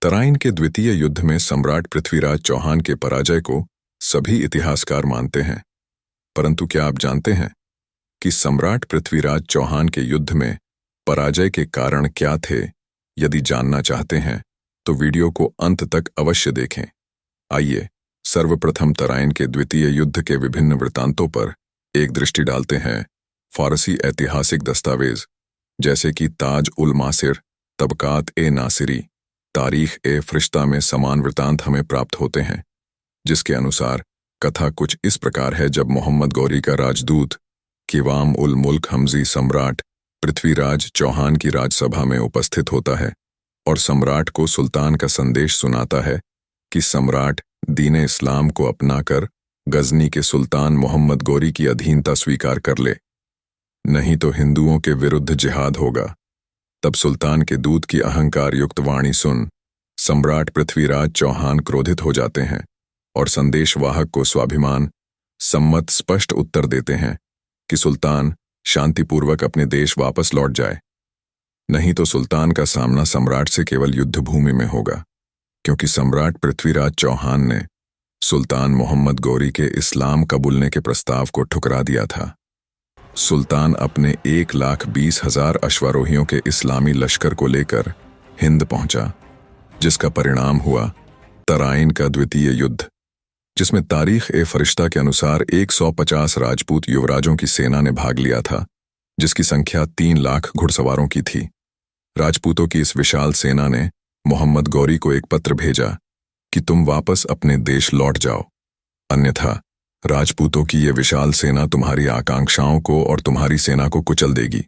तराइन के द्वितीय युद्ध में सम्राट पृथ्वीराज चौहान के पराजय को सभी इतिहासकार मानते हैं, परंतु क्या आप जानते हैं कि सम्राट पृथ्वीराज चौहान के युद्ध में पराजय के कारण क्या थे? यदि जानना चाहते हैं तो वीडियो को अंत तक अवश्य देखें। आइए सर्वप्रथम तराइन के द्वितीय युद्ध के विभिन्न वृत्तांतों पर एक दृष्टि डालते हैं। फारसी ऐतिहासिक दस्तावेज जैसे कि ताज उल मासिर, तबकात ए नासिरी, तारीख ए फरिश्ता में समान वृत्तांत हमें प्राप्त होते हैं, जिसके अनुसार कथा कुछ इस प्रकार है। जब मोहम्मद गौरी का राजदूत किवाम उल मुल्क हमजी सम्राट पृथ्वीराज चौहान की राजसभा में उपस्थित होता है और सम्राट को सुल्तान का संदेश सुनाता है कि सम्राट दीन इस्लाम को अपनाकर गजनी के सुल्तान मोहम्मद गौरी की अधीनता स्वीकार कर ले, नहीं तो हिंदुओं के विरुद्ध जिहाद होगा। तब सुल्तान के दूत की अहंकार युक्त वाणी सुन सम्राट पृथ्वीराज चौहान क्रोधित हो जाते हैं और संदेशवाहक को स्वाभिमान सम्मत स्पष्ट उत्तर देते हैं कि सुल्तान शांतिपूर्वक अपने देश वापस लौट जाए, नहीं तो सुल्तान का सामना सम्राट से केवल युद्ध भूमि में होगा, क्योंकि सम्राट पृथ्वीराज चौहान ने सुल्तान मोहम्मद गौरी के इस्लाम कबूलने के प्रस्ताव को ठुकरा दिया था। सुल्तान अपने 1,20,000 अश्वारोहियों के इस्लामी लश्कर को लेकर हिंद पहुंचा, जिसका परिणाम हुआ तराइन का द्वितीय युद्ध, जिसमें तारीख ए फरिश्ता के अनुसार 150 राजपूत युवराजों की सेना ने भाग लिया था, जिसकी संख्या 3 लाख घुड़सवारों की थी। राजपूतों की इस विशाल सेना ने मोहम्मद गौरी को एक पत्र भेजा कि तुम वापस अपने देश लौट जाओ, अन्यथा राजपूतों की ये विशाल सेना तुम्हारी आकांक्षाओं को और तुम्हारी सेना को कुचल देगी।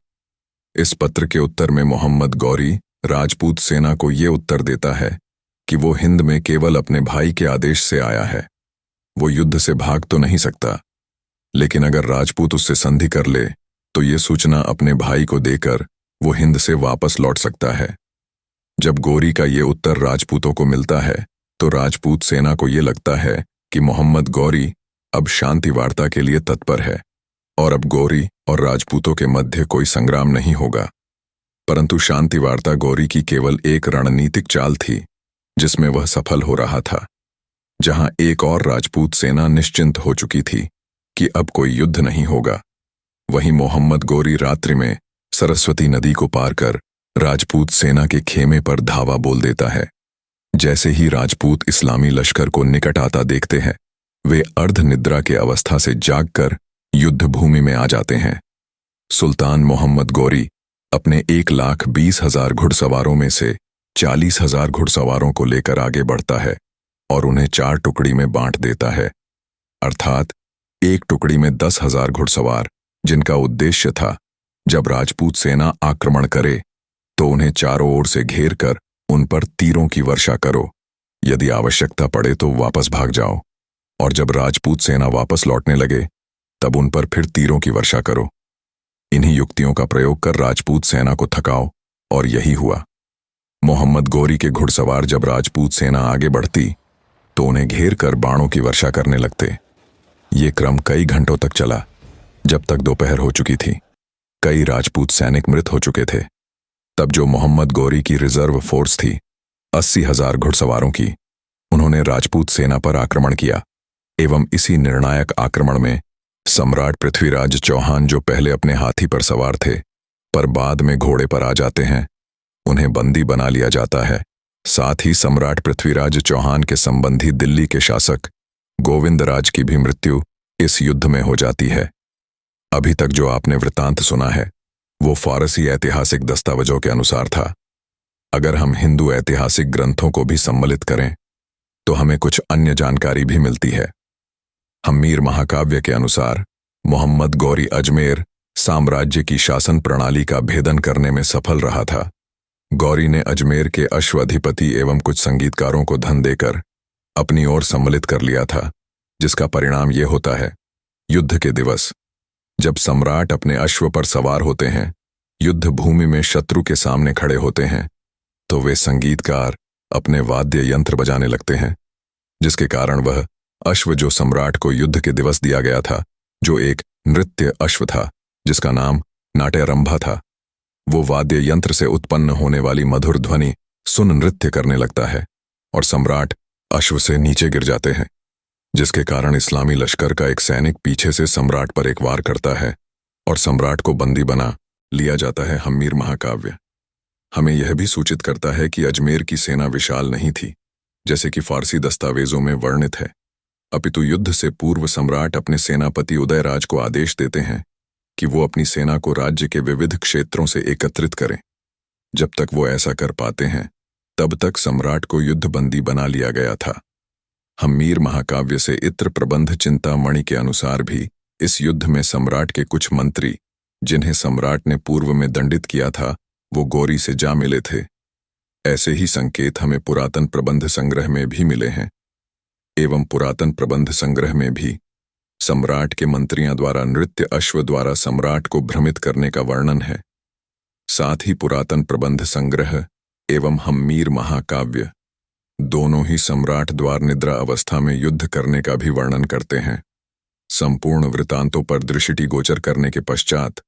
इस पत्र के उत्तर में मोहम्मद गौरी राजपूत सेना को ये उत्तर देता है कि वो हिंद में केवल अपने भाई के आदेश से आया है, वो युद्ध से भाग तो नहीं सकता, लेकिन अगर राजपूत उससे संधि कर ले तो ये सूचना अपने भाई को देकर वो हिंद से वापस लौट सकता है। जब गौरी का ये उत्तर राजपूतों को मिलता है तो राजपूत सेना को ये लगता है कि मोहम्मद गौरी अब शांति वार्ता के लिए तत्पर है और अब गौरी और राजपूतों के मध्य कोई संग्राम नहीं होगा। परंतु शांति वार्ता गौरी की केवल एक रणनीतिक चाल थी, जिसमें वह सफल हो रहा था। जहां एक और राजपूत सेना निश्चिंत हो चुकी थी कि अब कोई युद्ध नहीं होगा, वहीं मोहम्मद गौरी रात्रि में सरस्वती नदी को पार कर राजपूत सेना के खेमे पर धावा बोल देता है। जैसे ही राजपूत इस्लामी लश्कर को निकट आता देखते हैं, वे अर्ध निद्रा के अवस्था से जागकर युद्ध भूमि में आ जाते हैं। सुल्तान मोहम्मद गौरी अपने 1,20,000 घुड़सवारों में से 40,000 घुड़सवारों को लेकर आगे बढ़ता है और उन्हें 4 टुकड़ी में बांट देता है, अर्थात एक टुकड़ी में 10,000 घुड़सवार, जिनका उद्देश्य था जब राजपूत सेना आक्रमण करे तो उन्हें चारों ओर से घेर कर उन पर तीरों की वर्षा करो, यदि आवश्यकता पड़े तो वापस भाग जाओ, और जब राजपूत सेना वापस लौटने लगे तब उन पर फिर तीरों की वर्षा करो। इन्हीं युक्तियों का प्रयोग कर राजपूत सेना को थकाओ, और यही हुआ। मोहम्मद गौरी के घुड़सवार जब राजपूत सेना आगे बढ़ती तो उन्हें घेर कर बाणों की वर्षा करने लगते। ये क्रम कई घंटों तक चला, जब तक दोपहर हो चुकी थी। कई राजपूत सैनिक मृत हो चुके थे। तब जो मोहम्मद गौरी की रिजर्व फोर्स थी, 80,000 घुड़सवारों की, उन्होंने राजपूत सेना पर आक्रमण किया एवं इसी निर्णायक आक्रमण में सम्राट पृथ्वीराज चौहान, जो पहले अपने हाथी पर सवार थे पर बाद में घोड़े पर आ जाते हैं, उन्हें बंदी बना लिया जाता है। साथ ही सम्राट पृथ्वीराज चौहान के संबंधी दिल्ली के शासक गोविंदराज की भी मृत्यु इस युद्ध में हो जाती है। अभी तक जो आपने वृत्तांत सुना है वो फारसी ऐतिहासिक दस्तावेजों के अनुसार था। अगर हम हिंदू ऐतिहासिक ग्रंथों को भी सम्मिलित करें तो हमें कुछ अन्य जानकारी भी मिलती है। हम्मीर महाकाव्य के अनुसार मोहम्मद गौरी अजमेर साम्राज्य की शासन प्रणाली का भेदन करने में सफल रहा था। गौरी ने अजमेर के अश्वाधिपति एवं कुछ संगीतकारों को धन देकर अपनी ओर सम्मिलित कर लिया था, जिसका परिणाम ये होता है, युद्ध के दिवस जब सम्राट अपने अश्व पर सवार होते हैं, युद्ध भूमि में शत्रु के सामने खड़े होते हैं, तो वे संगीतकार अपने वाद्य यंत्र बजाने लगते हैं, जिसके कारण वह अश्व जो सम्राट को युद्ध के दिवस दिया गया था, जो एक नृत्य अश्व था जिसका नाम नाट्यरंभा था, वो वाद्य यंत्र से उत्पन्न होने वाली मधुर ध्वनि सुन नृत्य करने लगता है और सम्राट अश्व से नीचे गिर जाते हैं, जिसके कारण इस्लामी लश्कर का एक सैनिक पीछे से सम्राट पर एक वार करता है और सम्राट को बंदी बना लिया जाता है। हम्मीर महाकाव्य हमें यह भी सूचित करता है कि अजमेर की सेना विशाल नहीं थी, जैसे कि फारसी दस्तावेजों में वर्णित है, अपितु युद्ध से पूर्व सम्राट अपने सेनापति उदयराज को आदेश देते हैं कि वो अपनी सेना को राज्य के विविध क्षेत्रों से एकत्रित करें। जब तक वो ऐसा कर पाते हैं, तब तक सम्राट को युद्धबंदी बना लिया गया था। हम्मीर महाकाव्य से इत्र प्रबंध चिंतामणि के अनुसार भी इस युद्ध में सम्राट के कुछ मंत्री, जिन्हें सम्राट ने पूर्व में दंडित किया था, वो गौरी से जा मिले थे। ऐसे ही संकेत हमें पुरातन प्रबंध संग्रह में भी मिले हैं। एवं पुरातन प्रबंध संग्रह में भी सम्राट के मंत्रियों द्वारा नृत्य अश्व द्वारा सम्राट को भ्रमित करने का वर्णन है। साथ ही पुरातन प्रबंध संग्रह एवं हम्मीर महाकाव्य दोनों ही सम्राट द्वार निद्रा अवस्था में युद्ध करने का भी वर्णन करते हैं। संपूर्ण वृतांतों पर दृष्टि गोचर करने के पश्चात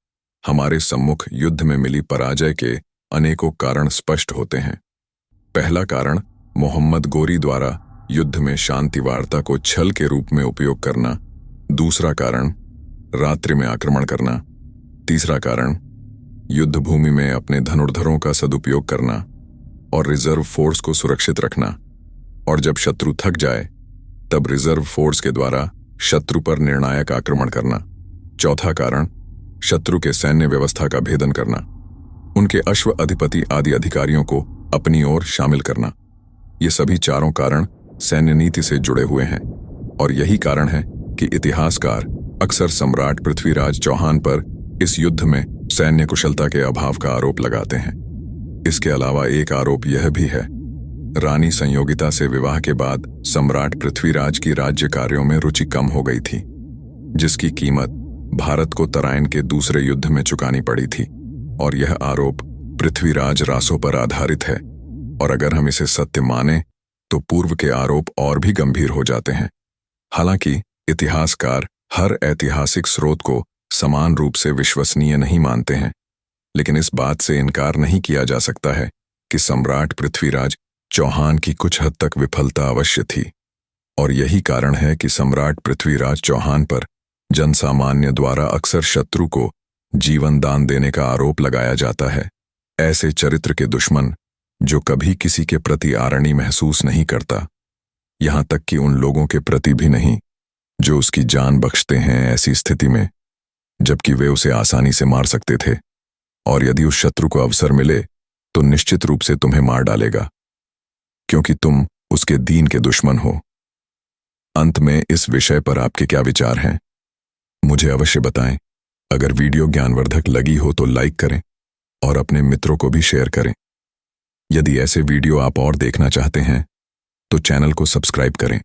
हमारे सम्मुख युद्ध में मिली पराजय के अनेकों कारण स्पष्ट होते हैं। पहला कारण मोहम्मद गोरी द्वारा युद्ध में शांति वार्ता को छल के रूप में उपयोग करना, दूसरा कारण रात्रि में आक्रमण करना, तीसरा कारण युद्ध भूमि में अपने धनुर्धरों का सदुपयोग करना और रिजर्व फोर्स को सुरक्षित रखना, और जब शत्रु थक जाए तब रिजर्व फोर्स के द्वारा शत्रु पर निर्णायक आक्रमण करना। चौथा कारण शत्रु के सैन्य व्यवस्था का भेदन करना, उनके अश्व अधिपति आदि अधिकारियों को अपनी ओर शामिल करना। ये सभी चारों कारण सैन्य नीति से जुड़े हुए हैं और यही कारण है कि इतिहासकार अक्सर सम्राट पृथ्वीराज चौहान पर इस युद्ध में सैन्य कुशलता के अभाव का आरोप लगाते हैं। इसके अलावा एक आरोप यह भी है, रानी संयोगिता से विवाह के बाद सम्राट पृथ्वीराज की राज्य कार्यों में रुचि कम हो गई थी, जिसकी कीमत भारत को तराइन के दूसरे युद्ध में चुकानी पड़ी थी, और यह आरोप पृथ्वीराज रासों पर आधारित है। और अगर हम इसे सत्य माने तो पूर्व के आरोप और भी गंभीर हो जाते हैं। हालांकि इतिहासकार हर ऐतिहासिक स्रोत को समान रूप से विश्वसनीय नहीं मानते हैं, लेकिन इस बात से इनकार नहीं किया जा सकता है कि सम्राट पृथ्वीराज चौहान की कुछ हद तक विफलता अवश्य थी, और यही कारण है कि सम्राट पृथ्वीराज चौहान पर जनसामान्य द्वारा अक्सर शत्रु को जीवन दान देने का आरोप लगाया जाता है। ऐसे चरित्र के दुश्मन जो कभी किसी के प्रति आरणी महसूस नहीं करता, यहां तक कि उन लोगों के प्रति भी नहीं जो उसकी जान बख्शते हैं ऐसी स्थिति में, जबकि वे उसे आसानी से मार सकते थे, और यदि उस शत्रु को अवसर मिले तो निश्चित रूप से तुम्हें मार डालेगा, क्योंकि तुम उसके दीन के दुश्मन हो। अंत में इस विषय पर आपके क्या विचार हैं, मुझे अवश्य बताएं। अगर वीडियो ज्ञानवर्धक लगी हो तो लाइक करें और अपने मित्रों को भी शेयर करें। यदि ऐसे वीडियो आप और देखना चाहते हैं तो चैनल को सब्सक्राइब करें।